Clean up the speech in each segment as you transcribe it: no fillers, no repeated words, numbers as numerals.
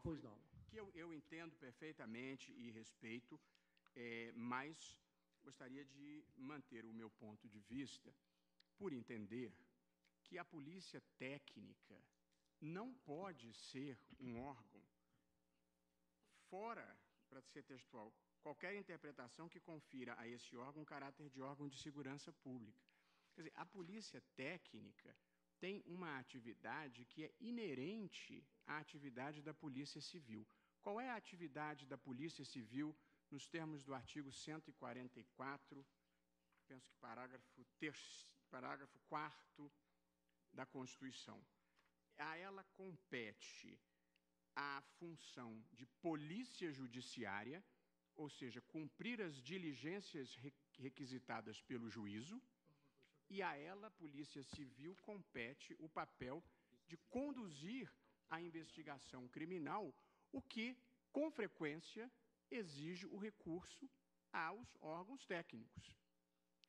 Toffoli, que eu entendo perfeitamente e respeito, mas gostaria de manter o meu ponto de vista por entender que a polícia técnica não pode ser um órgão fora, para ser textual, qualquer interpretação que confira a esse órgão caráter de órgão de segurança pública. Quer dizer, a polícia técnica tem uma atividade que é inerente à atividade da Polícia Civil. Qual é a atividade da Polícia Civil nos termos do artigo 144, penso que parágrafo 4º da Constituição? A ela compete a função de polícia judiciária, ou seja, cumprir as diligências requisitadas pelo juízo, e a ela, Polícia Civil, compete o papel de conduzir a investigação criminal, o que, com frequência, exige o recurso aos órgãos técnicos,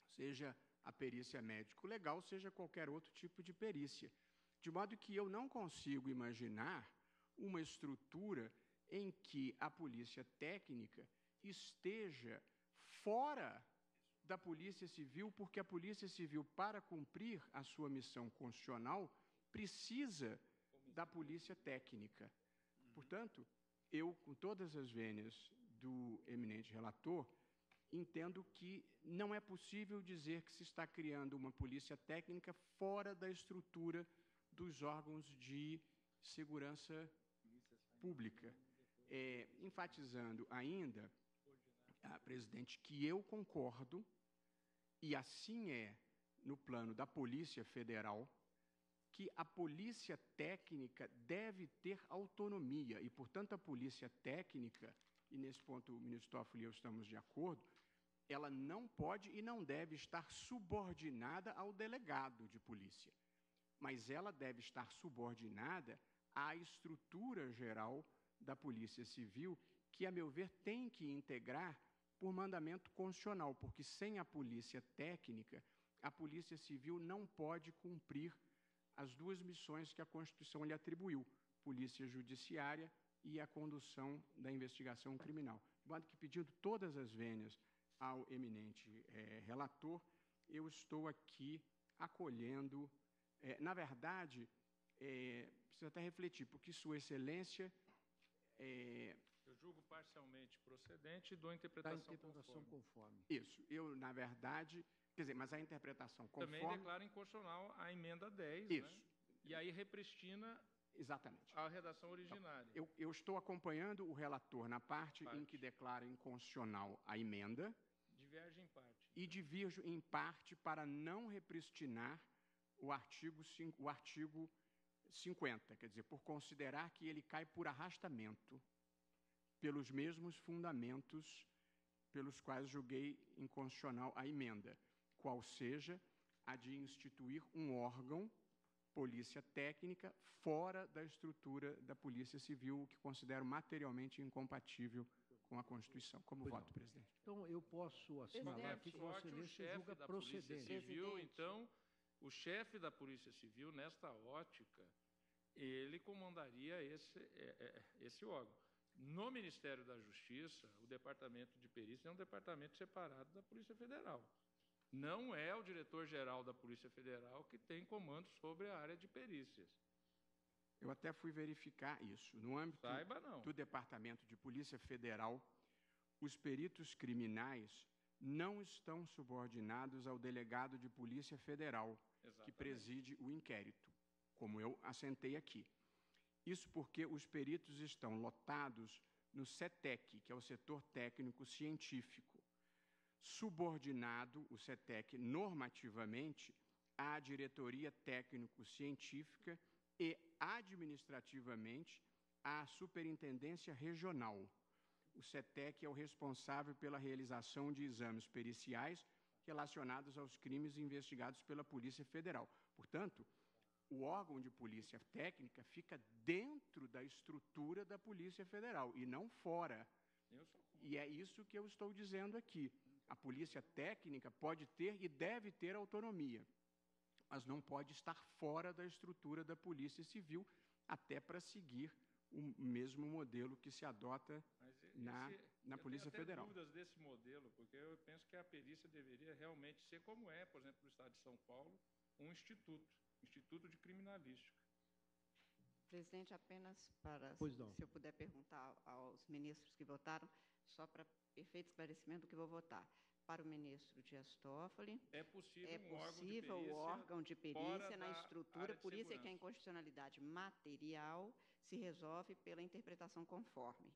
seja a perícia médico-legal, seja qualquer outro tipo de perícia. De modo que eu não consigo imaginar uma estrutura em que a polícia técnica esteja fora da Polícia Civil, porque a Polícia Civil, para cumprir a sua missão constitucional, precisa da polícia técnica. Portanto, eu, com todas as vênias do eminente relator, entendo que não é possível dizer que se está criando uma polícia técnica fora da estrutura dos órgãos de segurança pública. Enfatizando ainda, presidente, que eu concordo, e assim é no plano da Polícia Federal, que a polícia técnica deve ter autonomia, e, portanto, a polícia técnica, e nesse ponto o ministro Toffoli e eu estamos de acordo, ela não pode e não deve estar subordinada ao delegado de polícia, mas ela deve estar subordinada à estrutura geral da Polícia Civil, que, a meu ver, tem que integrar por mandamento constitucional, porque sem a polícia técnica, a Polícia Civil não pode cumprir as duas missões que a Constituição lhe atribuiu, polícia judiciária e a condução da investigação criminal. De modo que, pedindo todas as vênias ao eminente relator, eu estou aqui acolhendo, na verdade, preciso até refletir, porque Sua Excelência... Eu julgo parcialmente procedente e dou interpretação conforme. Isso. Eu, na verdade... Quer dizer, mas a interpretação conforme... Também declara inconstitucional a emenda 10, isso. Né? E aí repristina... Exatamente. A redação originária. Então, eu estou acompanhando o relator na parte em que declara inconstitucional a emenda... Diverge em parte. E divirjo em parte para não repristinar o artigo 50, quer dizer, por considerar que ele cai por arrastamento pelos mesmos fundamentos pelos quais julguei inconstitucional a emenda, qual seja a de instituir um órgão, polícia técnica, fora da estrutura da Polícia Civil, o que considero materialmente incompatível com a Constituição. Como voto, presidente? Então, eu posso assinalar aqui que Vossa Excelência julga procedente. Civil, então, o chefe da Polícia Civil, nesta ótica, ele comandaria esse órgão. No Ministério da Justiça, o Departamento de Perícia é um departamento separado da Polícia Federal. Não é o diretor-geral da Polícia Federal que tem comando sobre a área de perícias. Eu até fui verificar isso. No âmbito do Departamento de Polícia Federal, os peritos criminais não estão subordinados ao delegado de Polícia Federal, que preside o inquérito, como eu assentei aqui. Isso porque os peritos estão lotados no CETEC, que é o setor técnico científico, subordinado, o CETEC, normativamente, à diretoria técnico-científica e, administrativamente, à superintendência regional. O CETEC é o responsável pela realização de exames periciais relacionados aos crimes investigados pela Polícia Federal. Portanto, o órgão de polícia técnica fica dentro da estrutura da Polícia Federal e não fora. E é isso que eu estou dizendo aqui. A polícia técnica pode ter e deve ter autonomia, mas não pode estar fora da estrutura da Polícia Civil, até para seguir o mesmo modelo que se adota na Polícia Federal. Eu tenho dúvidas desse modelo, porque eu penso que a perícia deveria realmente ser como é, por exemplo, no estado de São Paulo, um instituto de criminalística. Presidente, apenas para, Pois não. se eu puder perguntar aos ministros que votaram, só para perfeito esclarecimento do que vou votar. Para o ministro Dias Toffoli, É possível o órgão de perícia na da estrutura, área de por isso é que a segurança. inconstitucionalidade material se resolve pela interpretação conforme.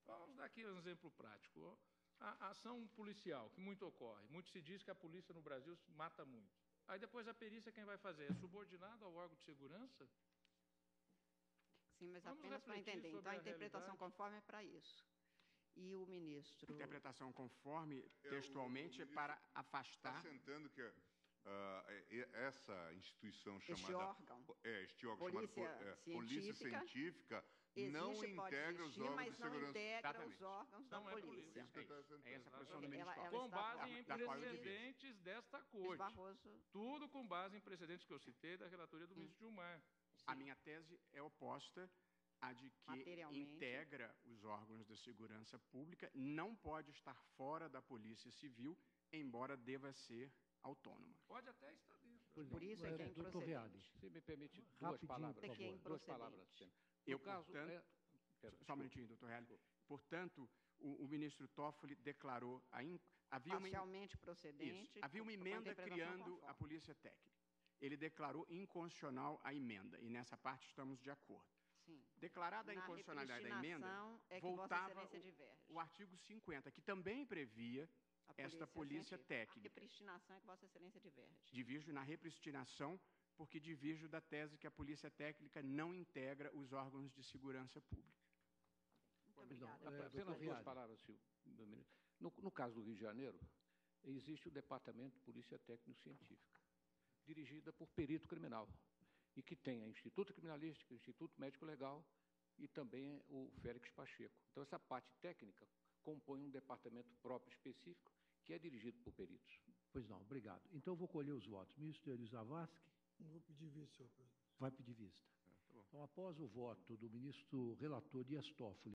Vamos dar aqui um exemplo prático. A ação policial, que muito ocorre. Muito se diz que a polícia no Brasil mata muito. Aí depois a perícia quem vai fazer? É subordinado ao órgão de segurança? Sim, mas Vamos apenas para refletir entender. sobre Então, a a interpretação realidade. conforme é para isso. E o ministro... Interpretação conforme, textualmente, é para afastar... Está sentando que essa instituição chamada... Este órgão. Este órgão Polícia chamado Polícia Científica Existe, não pode integra existir, os órgãos mas de não segurança. integra Exatamente. os órgãos da Não é polícia. polícia. Isso que eu estava tentando. É essa a posição do Ela- ministro ela Toffoli. Com está- base em da qual eu divido. precedentes desta Luiz corte. Barroso, Tudo com base em precedentes que eu citei da relatoria do ministro Gilmar. A minha tese é oposta à de que Materialmente. integra os órgãos da segurança pública, não pode estar fora da Polícia Civil, embora deva ser autônoma. Pode até estar dentro. Pois Por não. isso é que é Doutor Reale, improcedente. Se me permite duas Rapidinho, palavras, por Que é favor. duas improcedente. palavras. Senhor. Eu, No caso, portanto, pera, Só um minutinho, doutor Reale. Portanto, o ministro Toffoli declarou... Havia uma, Parcialmente procedente. havia uma com a emenda interpretação criando conforme. a Polícia Técnica. Ele declarou inconstitucional a emenda, e nessa parte estamos de acordo. Sim. Declarada a Na inconstitucionalidade da emenda, repristinação é que voltava Vossa Excelência diverge. o artigo 50, que também previa A esta Polícia Científica. Técnica. A repristinação é que Vossa Excelência diverge. Divirjo na repristinação, porque divirjo da tese que a Polícia Técnica não integra os órgãos de segurança pública. Muito Pois não, obrigada. doutor apenas duas Reale. palavras, senhor. No caso do Rio de Janeiro, existe o Departamento de Polícia Técnico-Científica, dirigida por perito criminal, e que tem a Instituto Criminalístico, o Instituto Médico Legal e também o Félix Pacheco. Então, essa parte técnica compõe um departamento próprio específico que é dirigido por peritos. Pois não, obrigado. Então, eu vou colher os votos. Ministro Hélio Zavascki Não vou pedir vista, senhor presidente. vai pedir vista. Então, após o voto do ministro relator Dias Toffoli